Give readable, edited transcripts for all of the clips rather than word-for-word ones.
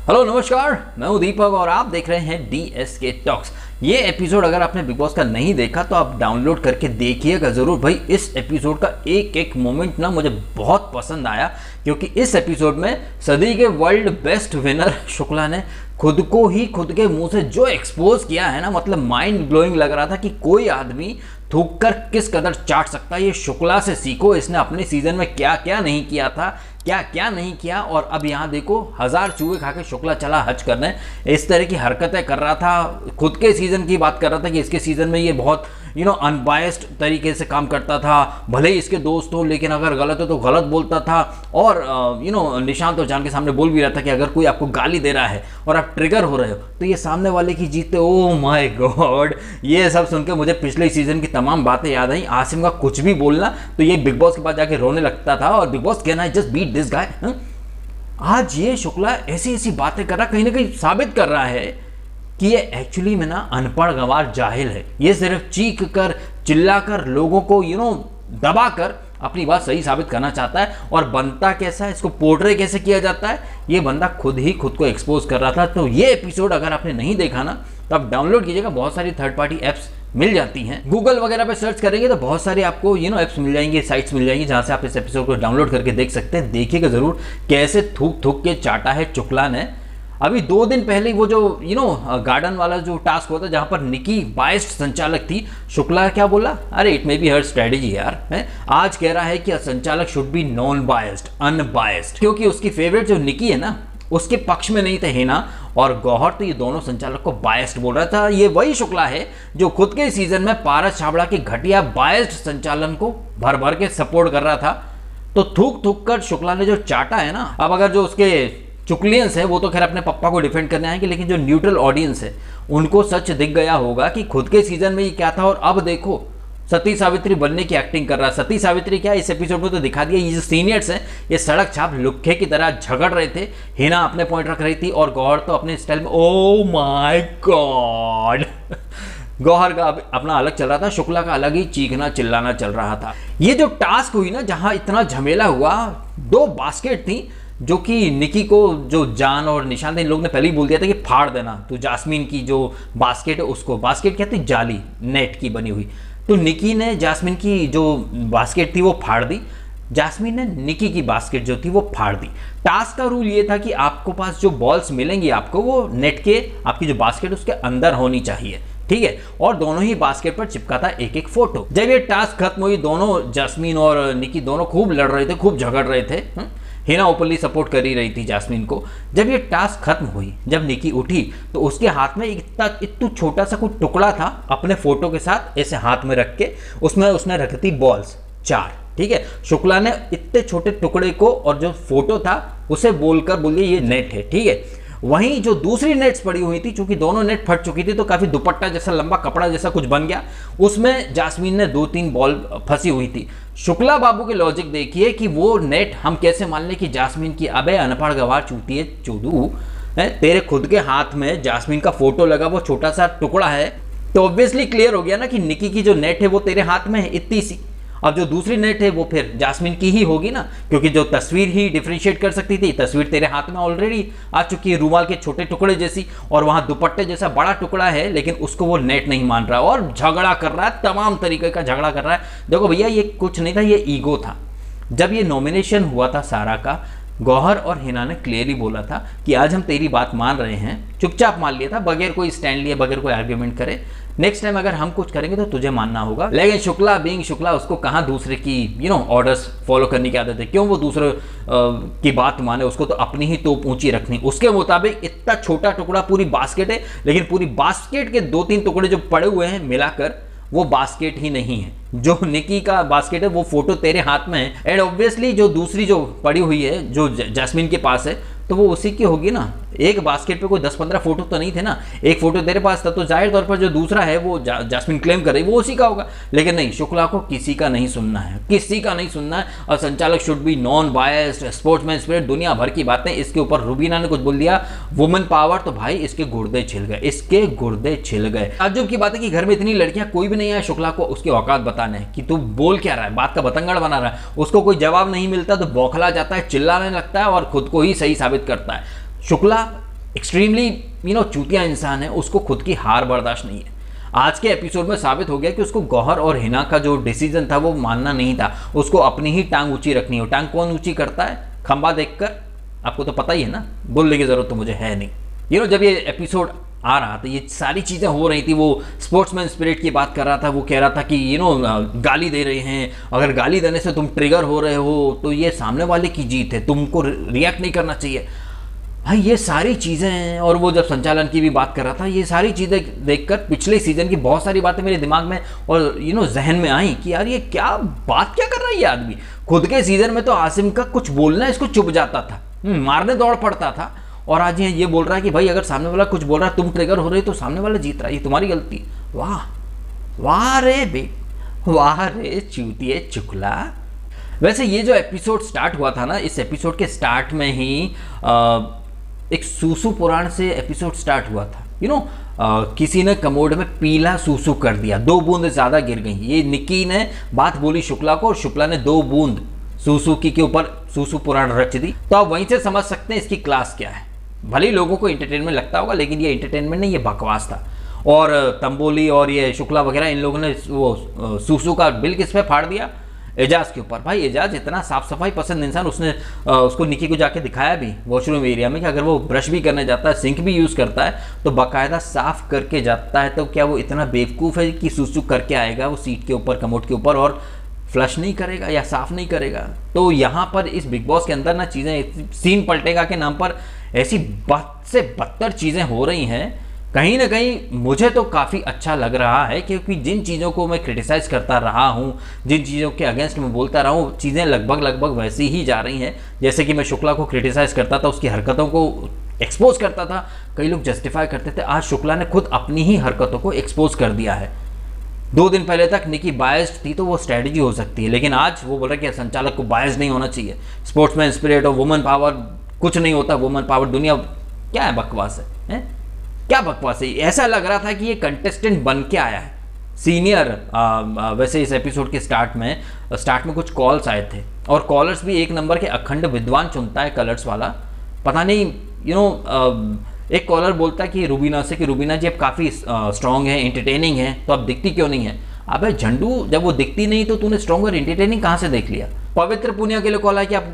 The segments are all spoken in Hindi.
हेलो नमस्कार, मैं हूं दीपक और आप देख रहे हैं DSK टॉक्स। ये एपिसोड अगर आपने बिग बॉस का नहीं देखा तो आप डाउनलोड करके देखिएगा ज़रूर। भाई इस एपिसोड का एक एक मोमेंट ना मुझे बहुत पसंद आया, क्योंकि इस एपिसोड में सदी के वर्ल्ड बेस्ट विनर शुक्ला ने खुद को ही खुद के मुंह से जो एक्सपोज किया है ना, मतलब माइंड ब्लोइंग लग रहा था कि कोई आदमी थूक कर किस कदर चाट सकता है। ये शुक्ला से सीखो, इसने अपने सीजन में क्या क्या नहीं किया था, क्या क्या नहीं किया, और अब यहाँ देखो 1000 चूहे खा के शुक्ला चला हज करने। इस तरह की हरकतें कर रहा था, खुद के सीजन की बात कर रहा था कि इसके सीजन में ये बहुत अनबायस्ड तरीके से काम करता था। भले ही इसके दोस्त हो, लेकिन अगर गलत हो तो गलत बोलता था। और निशांत और जान के सामने बोल भी रहा था कि अगर कोई आपको गाली दे रहा है और आप ट्रिगर हो रहे हो तो ये सामने वाले की जीते। ओ माय गॉड, ये सब सुन के मुझे पिछले सीजन की तमाम बातें याद आई। आसिम का कुछ भी बोलना तो ये बिग बॉस के पास जाके रोने लगता था और बिग बॉस कहना है जस्ट बीट दिस गाय। आज ये शुक्ला ऐसी ऐसी बातें कर रहा, कहीं ना कहीं साबित कर रहा है कि ये एक्चुअली में ना अनपढ़ गंवार जाहिल है। ये सिर्फ चीख कर चिल्ला कर लोगों को दबा कर अपनी बात सही साबित करना चाहता है। और बनता कैसा है, इसको पोर्ट्रे कैसे किया जाता है, ये बंदा खुद ही खुद को एक्सपोज कर रहा था। तो ये एपिसोड अगर आपने नहीं देखा ना तो आप डाउनलोड कीजिएगा। बहुत सारी थर्ड पार्टी एप्स मिल जाती हैं, गूगल वगैरह पे सर्च करेंगे तो बहुत सारी आपको एप्स मिल जाएंगी, साइट्स मिल जाएंगी जहां से आप इस एपिसोड को डाउनलोड करके देख सकते हैं। देखिएगा जरूर कैसे थूक थूक के चाटा है शुक्ला ने। अभी 2 दिन पहले वो जो गार्डन वाला जो टास्क होता है जहां पर निकी बायस्ड संचालक थी, शुक्ला क्या बोला, अरे it may be her strategy यार है। आज कह रहा है कि संचालक should be non biased, unbiased, क्योंकि उसकी फेवरेट जो निकी है ना उसके पक्ष में नहीं थे हिना और गौहर, तो ये दोनों संचालक को बायस्ड बोल रहा था। ये वही शुक्ला है जो खुद के सीजन में पारस छाबड़ा के घटिया बायस्ड संचालन को भर भर के सपोर्ट कर रहा था। तो थूक थूक कर शुक्ला ने जो चाटा है ना, अब अगर जो उसके चुकलियंस है वो तो खैर अपने पप्पा को डिफेंड करने आएंगे, लेकिन जो न्यूट्रल ऑडियंस है उनको सच दिख गया होगा कि खुद के सीजन में ये क्या था। और अब देखो सती सावित्री बनने की एक्टिंग कर रहा है। सती सावित्री क्या, इस एपिसोड में तो दिखा दिया। ये जो सीनियर्स हैं ये सड़क छाप लुक्खे की तरह झगड़ रहे थे। हिना अपने पॉइंट रख रही थी और गौहर तो अपने स्टाइल में, ओ माय गॉड गौहर का अपना अलग चल रहा था, शुक्ला का अलग ही चीखना चिल्लाना चल रहा था। ये जो टास्क हुई ना जहां इतना झमेला हुआ, 2 बास्केट थी जो कि निकी को, जो जान और निशांत इन लोग ने पहले ही बोल दिया था कि फाड़ देना। तो जास्मीन की जो बास्केट है उसको, बास्केट क्या थी, जाली नेट की बनी हुई, तो निकी ने जास्मीन की जो बास्केट थी वो फाड़ दी, जास्मीन ने निकी की बास्केट जो थी वो फाड़ दी। टास्क का रूल ये था कि आपको पास जो बॉल्स मिलेंगी आपको वो नेट के, आपकी जो बास्केट उसके अंदर होनी चाहिए, ठीक है। और दोनों ही बास्केट पर चिपका था एक एक फोटो। जब ये टास्क खत्म हुई, दोनों जास्मीन और निकी दोनों खूब लड़ रहे थे, खूब झगड़ रहे थे। हिना ओपनली सपोर्ट कर ही रही थी जास्मीन को। जब ये टास्क खत्म हुई, जब निकी उठी तो उसके हाथ में इतना छोटा सा कोई टुकड़ा था, अपने फोटो के साथ ऐसे हाथ में रख के उसमें उसने रखी थी बॉल्स 4, ठीक है। शुक्ला ने इतने छोटे टुकड़े को और जो फोटो था उसे बोलकर बोलिए ये नेट है, ठीक है। वहीं जो दूसरी नेट्स पड़ी हुई थी, चूंकि दोनों नेट फट चुकी थी तो काफी दुपट्टा जैसा लंबा कपड़ा जैसा कुछ बन गया, उसमें जास्मीन ने 2-3 बॉल फंसी हुई थी। शुक्ला बाबू के लॉजिक देखिए कि वो नेट हम कैसे मान लें कि जास्मीन की, अबे अनपढ़ गवार चूतिए चोदू है, तेरे खुद के हाथ में जास्मीन का फोटो लगा वो छोटा सा टुकड़ा है, तो ऑब्वियसली क्लियर हो गया ना कि निकी की जो नेट है वो तेरे हाथ में है इतनी सी। अब जो दूसरी नेट है वो फिर जास्मीन की ही होगी ना, क्योंकि जो तस्वीर ही डिफरेंशिएट कर सकती थी, तस्वीर तेरे हाथ में ऑलरेडी आ चुकी है, रूमाल के छोटे टुकड़े जैसी, और वहां दुपट्टे जैसा बड़ा टुकड़ा है, लेकिन उसको वो नेट नहीं मान रहा और झगड़ा कर रहा है, तमाम तरीके का झगड़ा कर रहा है। देखो भैया ये कुछ नहीं था, ये ईगो था। जब ये नॉमिनेशन हुआ था सारा का, गौहर और हिना ने क्लियरली बोला था कि आज हम तेरी बात मान रहे हैं, चुपचाप मान लिया था, बगैर कोई स्टैंड लिए, बगैर कोई आर्ग्यूमेंट करे। नेक्स्ट टाइम अगर हम कुछ करेंगे तो तुझे मानना होगा। लेकिन शुक्ला बीइंग शुक्ला, उसको कहाँ दूसरे की ऑर्डर्स फॉलो करने की आदत है, क्यों वो दूसरे की बात माने, उसको तो अपनी ही तोप ऊंची रखनी। उसके मुताबिक इतना छोटा टुकड़ा पूरी बास्केट है, लेकिन पूरी बास्केट के 2-3 टुकड़े जो पड़े हुए हैं मिलाकर वो बास्केट ही नहीं है। जो निकी का बास्केट है वो फोटो तेरे हाथ में है, एंड ऑब्वियसली जो दूसरी जो पड़ी हुई है जो जास्मीन के पास है तो वो उसी की होगी ना। एक बास्केट पे कोई 10-15 फोटो तो नहीं थे ना, एक फोटो तेरे पास था, तो जाहिर तौर पर जो दूसरा है वो जास्मीन क्लेम कर रही वो उसी का होगा। लेकिन नहीं, शुक्ला को किसी का नहीं सुनना है, किसी का नहीं सुनना है। और संचालक should be non biased, sportsman spirit, दुनिया भर की बातें। इसके ऊपर रुबीना ने कुछ बोल दिया, वुमेन पावर, तो भाई इसके गुर्दे छिल गए, इसके गुर्दे छिल गए। ताज्जुब की बात है कि घर में इतनी लड़कियां, कोई भी नहीं आया शुक्ला को उसकी औकात बताने कि तू बोल क्या रहा है, बात का बतंगड़ बना रहा है। उसको कोई जवाब नहीं मिलता तो बौखला जाता है, चिल्लाने लगता है और खुद को ही सही साबित करता है। शुक्ला एक्सट्रीमली चूतिया इंसान है, उसको खुद की हार बर्दाश्त नहीं है। आज के एपिसोड में साबित हो गया कि उसको गौहर और हिना का जो डिसीजन था वो मानना नहीं था, उसको अपनी ही टांग ऊंची रखनी हो। टांग कौन ऊंची करता है? खंबा देखकर। आपको तो पता ही है ना, बोलने की जरूरत तो मुझे है नहीं। जब ये एपिसोड आ रहा था, ये सारी चीज़ें हो रही थी, वो स्पोर्ट्समैन स्पिरिट की बात कर रहा था, वो कह रहा था कि गाली दे रहे हैं, अगर गाली देने से तुम ट्रिगर हो रहे हो तो ये सामने वाले की जीत है, तुमको रिएक्ट नहीं करना चाहिए। भाई ये सारी चीज़ें हैं, और वो जब संचालन की भी बात कर रहा था, ये सारी चीज़ें देखकर पिछले सीजन की बहुत सारी बातें मेरे दिमाग में और जहन में आई कि यार ये क्या बात क्या कर रहा है ये आदमी। खुद के सीजन में तो आसिम का कुछ बोलना इसको चुप जाता था, मारने दौड़ पड़ता था, और आज ये बोल रहा है कि भाई अगर सामने वाला कुछ बोल रहा है, तुम ट्रिगर हो रहे तो सामने वाला जीत रहा है, ये तुम्हारी गलती। वाह वाह रे वाह रे चूतिए चुकला। वैसे ये जो एपिसोड स्टार्ट हुआ था ना, इस एपिसोड के स्टार्ट में ही एक सूसू पुराण से एपिसोड स्टार्ट हुआ था। किसी ने कमोड में पीला सूसू कर दिया, 2 बूंद ज्यादा गिर गई। ये निकी ने बात बोली शुक्ला को, और शुक्ला ने 2 बूंद सूसू के ऊपर सूसू पुराण रच दी। तो आप वहीं से समझ सकते हैं इसकी क्लास क्या है। भले ही लोगों को एंटरटेनमेंट लगता होगा, लेकिन ये एंटरटेनमेंट नहीं, ये बकवास था। और तंबोली और ये शुक्ला वगैरह इन लोगों ने वो सूसू का बिल किस पे फाड़ दिया? एजाज के ऊपर। भाई एजाज इतना साफ सफाई पसंद इंसान, उसने उसको निकी को जाके दिखाया भी वॉशरूम एरिया में कि अगर वो ब्रश भी करने जाता है, सिंक भी यूज़ करता है, तो बाकायदा साफ करके जाता है। तो क्या वो इतना बेवकूफ़ है कि सूसू करके आएगा वो सीट के ऊपर, कमोड के ऊपर, और फ्लश नहीं करेगा या साफ नहीं करेगा? तो यहाँ पर इस बिग बॉस के अंदर ना चीज़ें, सीन पलटेगा के नाम पर ऐसी बद से बदतर चीज़ें हो रही हैं। कहीं ना कहीं मुझे तो काफ़ी अच्छा लग रहा है, क्योंकि जिन चीज़ों को मैं क्रिटिसाइज़ करता रहा हूँ, जिन चीज़ों के अगेंस्ट मैं बोलता रहा हूँ, चीज़ें लगभग वैसी ही जा रही हैं। जैसे कि मैं शुक्ला को क्रिटिसाइज़ करता था, उसकी हरकतों को एक्सपोज करता था, कई लोग जस्टिफाई करते थे। आज शुक्ला ने खुद अपनी ही हरकतों को एक्सपोज कर दिया है। 2 दिन पहले तक निकी बायस्ड थी, तो वो स्ट्रैटेजी हो सकती है, लेकिन आज वो बोल रहा है कि संचालक को बायस नहीं होना चाहिए, स्पोर्ट्समैन स्पिरिट और वुमेन पावर कुछ नहीं होता, वुमेन पावर दुनिया क्या है, बकवास है? क्या बकवास है? ऐसा लग रहा था कि ये कंटेस्टेंट बन के आया है सीनियर। वैसे इस एपिसोड के स्टार्ट में कुछ कॉल्स आए थे, और कॉलर्स भी एक नंबर के अखंड विद्वान चुनता है कलर्स वाला। पता नहीं एक कॉलर बोलता है कि रूबीना से, कि रूबीना जी अब काफ़ी स्ट्रॉन्ग है, एंटरटेनिंग है, तो अब दिखती क्यों नहीं है? अबे झंडू, जब वो दिखती नहीं तो तूने स्ट्रॉन्ग और एंटरटेनिंग कहाँ से देख लिया? पवित्र पुनिया के लिए कॉल है कि आप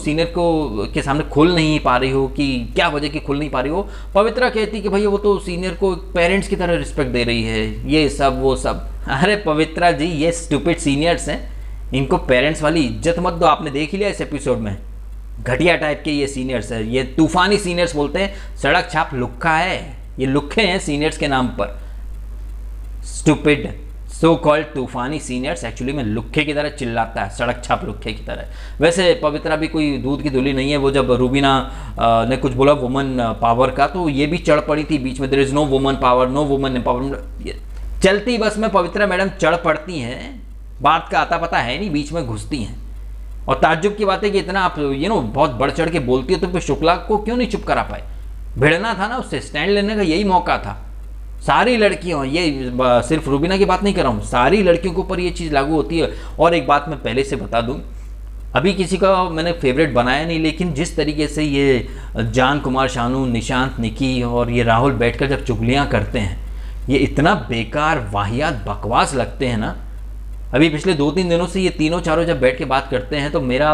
सीनियर को के सामने खुल नहीं पा रही हो, कि क्या वजह की खुल नहीं पा रही हो? पवित्रा कहती कि भैया वो तो सीनियर को पेरेंट्स की तरह रिस्पेक्ट दे रही है, ये सब वो सब। अरे पवित्रा जी, ये स्टूपिड सीनियर्स हैं, इनको पेरेंट्स वाली इज्जत मत दो। आपने देख ही लिया इस एपिसोड में, घटिया टाइप के ये सीनियर्स है, ये तूफानी सीनियर्स बोलते हैं। सड़क छाप लुक्खा है, ये लुक्खे हैं सीनियर्स के नाम पर। स्टूपिड सो कॉल्ड तूफानी सीनियर्स एक्चुअली में लुक्खे की तरह चिल्लाता है, सड़क छाप लुक्खे की तरह। वैसे पवित्रा भी कोई दूध की धुली नहीं है। वो जब रूबीना ने कुछ बोला वुमन पावर का, तो ये भी चढ़ पड़ी थी बीच में, there is no woman power, no woman empowerment. चलती बस में पवित्रा मैडम चढ़ पड़ती हैं, बात का आता पता है नहीं, बीच में घुसती हैं। और ताज्जुब की बात है कि इतना आप बहुत बढ़ चढ़ के बोलती हो, तो फिर शुक्ला को क्यों नहीं चुप करा पाए? भिड़ना था ना उससे, स्टैंड लेने का यही मौका था। सारी लड़कियों, ये सिर्फ रूबीना की बात नहीं कर रहा हूँ, सारी लड़कियों के ऊपर ये चीज़ लागू होती है। और एक बात मैं पहले से बता दूँ, अभी किसी का मैंने फेवरेट बनाया नहीं, लेकिन जिस तरीके से ये जान कुमार शानू, निशांत, निकी और ये राहुल बैठकर जब चुगलियाँ करते हैं, ये इतना बेकार वाहियात बकवास लगते हैं ना। अभी पिछले 2-3 दिनों से ये तीनों चारों जब बैठ के बात करते हैं, तो मेरा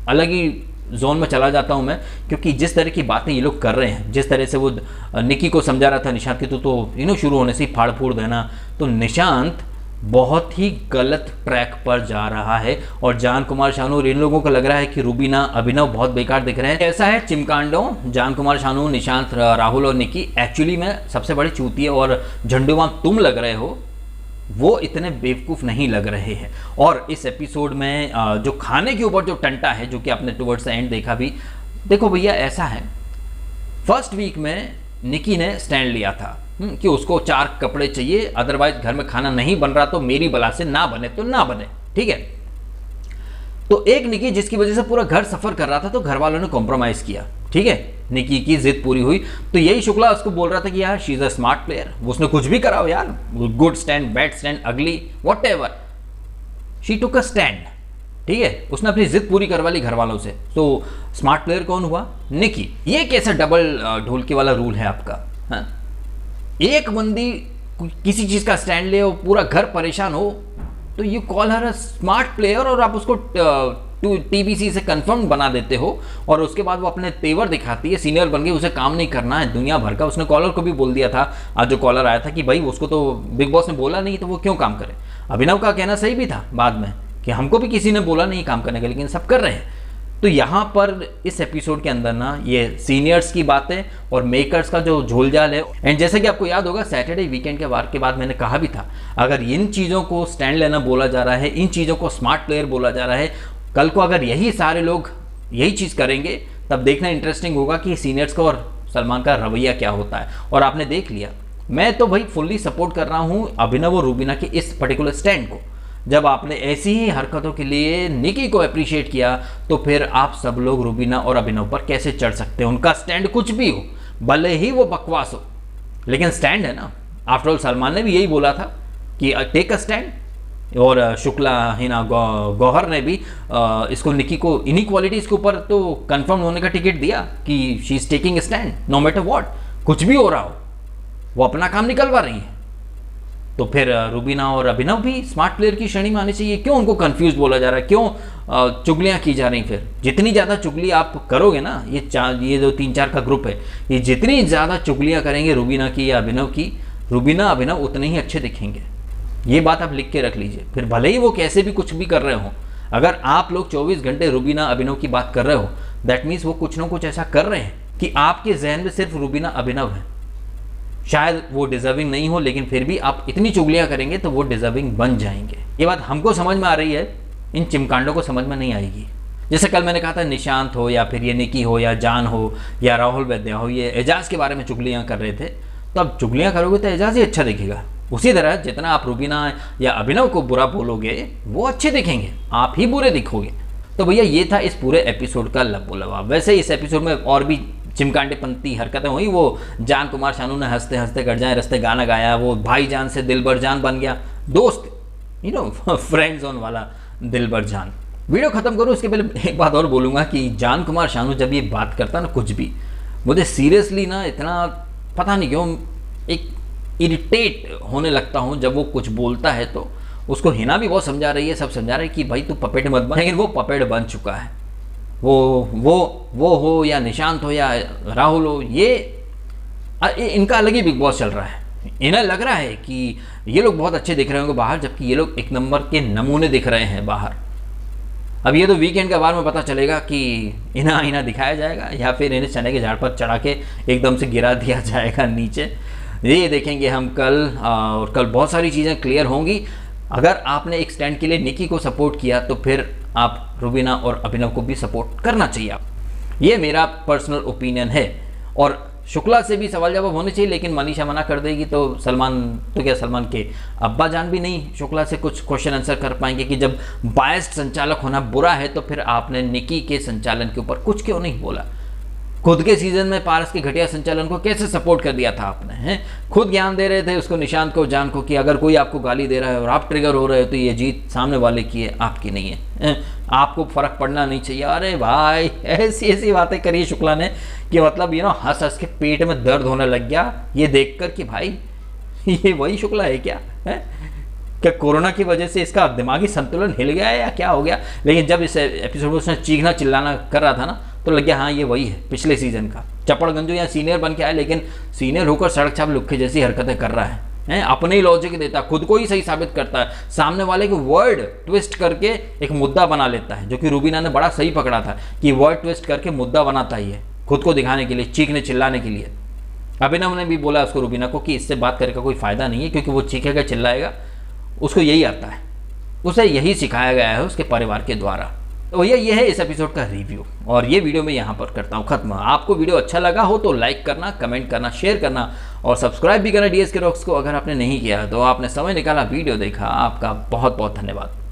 अलग ही जोन में चला जाता हूं मैं, क्योंकि जिस तरह की बातें ये लोग कर रहे हैं, जिस तरह से वो निकी को समझा रहा था निशांत की, तो शुरू होने से ही फाड़ फूड़ देना, तो निशांत बहुत ही गलत ट्रैक पर जा रहा है। और जान कुमार शानू, इन लोगों को लग रहा है कि रूबीना अभिनव बहुत बेकार दिख रहे हैं। ऐसा है चिमकांडों, जान कुमार शानू, निशांत, राहुल और निकी एक्चुअली में सबसे बड़े चूतिए और झंडूबाम तुम लग रहे हो, वो इतने बेवकूफ़ नहीं लग रहे हैं। और इस एपिसोड में जो खाने के ऊपर जो टंटा है, जो कि आपने टुवर्ड्स द एंड देखा भी, देखो भैया ऐसा है, फर्स्ट वीक में निकी ने स्टैंड लिया था कि उसको 4 कपड़े चाहिए, अदरवाइज घर में खाना नहीं बन रहा तो मेरी बला से ना बने तो ना बने, ठीक है। तो एक निकी जिसकी वजह से पूरा घर सफ़र कर रहा था, तो घर वालों ने कॉम्प्रोमाइज़ किया, ठीक है, निकी की जिद पूरी हुई। तो यही शुक्ला उसको बोल रहा था कि यार she is a smart player, उसने कुछ भी कराओ यार, गुड स्टैंड, बैड स्टैंड, अगली, what ever, she took a stand. ठीक है, उसने अपनी जिद पूरी करवा ली घर वालों से। तो स्मार्ट प्लेयर कौन हुआ? निकी। ये कैसा डबल ढोलकी वाला रूल है आपका? हाँ, एक बंदी किसी चीज़ का स्टैंड ले और पूरा घर परेशान हो तो you call her a smart player, और आप उसको टीबीसी से कंफर्म बना देते हो, और उसके बाद वो अपने तेवर दिखाती है, सीनियर बन गई, उसे काम नहीं करना है दुनिया भर का। उसने कॉलर को भी बोल दिया था, आज जो कॉलर आया था, कि भाई उसको तो बिग बॉस ने बोला नहीं तो वो क्यों काम करे। अभिनव का कहना सही भी था बाद में कि हमको भी किसी ने बोला नहीं काम करने का, लेकिन सब कर रहे हैं। तो यहाँ पर इस एपिसोड के अंदर ना ये सीनियर्स की बातें और मेकर्स का जो झोलझाल है, एंड जैसे कि आपको याद होगा सैटरडे वीकेंड के वार के बाद मैंने कहा भी था, अगर इन चीज़ों को स्टैंड लेना बोला जा रहा है, इन चीज़ों को स्मार्ट प्लेयर बोला जा रहा है, कल को अगर यही सारे लोग यही चीज़ करेंगे तब देखना इंटरेस्टिंग होगा कि सीनियर्स का और सलमान का रवैया क्या होता है। और आपने देख लिया, मैं तो भाई फुल्ली सपोर्ट कर रहा हूँ अभिनव और रूबीना के इस पर्टिकुलर स्टैंड को। जब आपने ऐसी ही हरकतों के लिए निकी को अप्रिशिएट किया तो फिर आप सब लोग रूबीना और अभिनव पर कैसे चढ़ सकते हैं? उनका स्टैंड कुछ भी हो, भले ही वो बकवास हो, लेकिन स्टैंड है ना। आफ्टर ऑल सलमान ने भी यही बोला था कि टेक अ स्टैंड, और शुक्ला हिना गौहर ने भी इसको निकी को इनइक्वालिटीज़ के ऊपर तो कंफर्म होने का टिकट दिया कि she is taking stand no matter what, कुछ भी हो रहा हो वो अपना काम निकलवा रही है। तो फिर रूबीना और अभिनव भी स्मार्ट प्लेयर की श्रेणी में आनी चाहिए। क्यों उनको कंफ्यूज बोला जा रहा है? क्यों चुगलियाँ की जा रही? फिर जितनी ज़्यादा चुगली आप करोगे ना, ये जो 3-4 का ग्रुप है, ये जितनी ज़्यादा चुगलियाँ करेंगे रूबीना की या अभिनव की, रूबीना अभिनव उतने ही अच्छे दिखेंगे। ये बात आप लिख के रख लीजिए। फिर भले ही वो कैसे भी कुछ भी कर रहे हो, अगर आप लोग 24 घंटे रूबीना अभिनव की बात कर रहे हो, दैट मीन्स वो कुछ ना कुछ ऐसा कर रहे हैं कि आपके जहन में सिर्फ रूबीना अभिनव है। शायद वो डिजर्विंग नहीं हो, लेकिन फिर भी आप इतनी चुगलियां करेंगे तो वो डिजर्विंग बन जाएंगे। ये बात हमको समझ में आ रही है, इन चिमकांडों को समझ में नहीं आएगी। जैसे कल मैंने कहा था निशांत हो या फिर ये निकी हो या जान हो या राहुल वैद्या हो, ये एजाज के बारे में चुगलियां कर रहे थे, तो अब चुगलियां करोगे तो एजाज ही अच्छा दिखेगा। उसी तरह जितना आप रूबीना या अभिनव को बुरा बोलोगे वो अच्छे दिखेंगे, आप ही बुरे दिखोगे। तो भैया ये था इस पूरे एपिसोड का लबो लबाब। वैसे इस एपिसोड में और भी चिमकांडेपंती हरकतें हुई। वो जान कुमार शानू ने हंसते हंसते कट जाए रस्ते गाना गाया, वो भाईजान से दिलबर जान बन गया, दोस्त फ्रेंड जोन वाला दिलबर जान। वीडियो खत्म करूँ उसके पहले एक बात और बोलूँगा कि जान कुमार शानू जब ये बात करता ना कुछ भी, मुझे सीरियसली ना इतना पता नहीं क्यों एक इरिटेट होने लगता हूँ जब वो कुछ बोलता है। तो उसको हिना भी बहुत समझा रही है, सब समझा रहे हैं कि भाई तू पपेट मत बन, लेकिन वो पपेट बन चुका है। वो हो या निशांत हो या राहुल हो, ये इनका अलग ही बिग बॉस चल रहा है। इन्हें लग रहा है कि ये लोग बहुत अच्छे दिख रहे होंगे बाहर, जबकि ये लोग एक नंबर के नमूने दिख रहे हैं बाहर। अब ये तो वीकेंड के बाद में पता चलेगा कि इन्हें दिखाया जाएगा या फिर इन्हें चने के झाड़ पर चढ़ा के एकदम से गिरा दिया जाएगा नीचे। ये देखेंगे हम कल, और कल बहुत सारी चीज़ें क्लियर होंगी। अगर आपने एक स्टैंड के लिए निकी को सपोर्ट किया तो फिर आप रूबीना और अभिनव को भी सपोर्ट करना चाहिए। आप ये मेरा पर्सनल ओपिनियन है। और शुक्ला से भी सवाल जवाब होने चाहिए, लेकिन मनीषा मना कर देगी तो सलमान के अब्बा जान भी नहीं शुक्ला से कुछ क्वेश्चन आंसर कर पाएंगे कि जब बायस्ड संचालक होना बुरा है तो फिर आपने निकी के संचालन के ऊपर कुछ क्यों नहीं बोला? खुद के सीजन में पारस के घटिया संचालन को कैसे सपोर्ट कर दिया था आपने? हैं, खुद ज्ञान दे रहे थे उसको, निशांत को, जान को, कि अगर कोई आपको गाली दे रहा है और आप ट्रिगर हो रहे हो तो ये जीत सामने वाले की है, आपकी नहीं है, आपको फर्क पड़ना नहीं चाहिए। अरे भाई ऐसी ऐसी बातें करी शुक्ला ने कि मतलब हंस हंस के पेट में दर्द होने लग गया ये देखकर कि भाई ये वही शुक्ला है क्या? है क्या कोरोना की वजह से इसका दिमागी संतुलन हिल गया है या क्या हो गया? लेकिन जब इस एपिसोड में उसने चीखना चिल्लाना कर रहा था ना, तो लग गया हाँ ये वही है पिछले सीजन का चपड़गंजू, या सीनियर बन के आया लेकिन सीनियर होकर सड़क छाप लुक्के जैसी हरकतें कर रहा है, अपने ही लॉजिक देता, खुद को ही सही साबित करता है, सामने वाले को वर्ड ट्विस्ट करके एक मुद्दा बना लेता है, जो कि रूबीना ने बड़ा सही पकड़ा था कि वर्ड ट्विस्ट करके मुद्दा बनाता ही है खुद को दिखाने के लिए, चीखने चिल्लाने के लिए। अभिनव ने भी बोला उसको, रूबीना को, कि इससे बात करके कोई फ़ायदा नहीं है क्योंकि वो चीखेगा चिल्लाएगा, उसको यही आता है, उसे यही सिखाया गया है उसके परिवार के द्वारा। तो भैया ये है इस एपिसोड का रिव्यू, और ये वीडियो मैं यहाँ पर करता हूँ खत्म। आपको वीडियो अच्छा लगा हो तो लाइक करना, कमेंट करना, शेयर करना और सब्सक्राइब भी करना DSK रॉक्स को। अगर आपने नहीं किया तो आपने समय निकाला, वीडियो देखा, आपका बहुत बहुत धन्यवाद।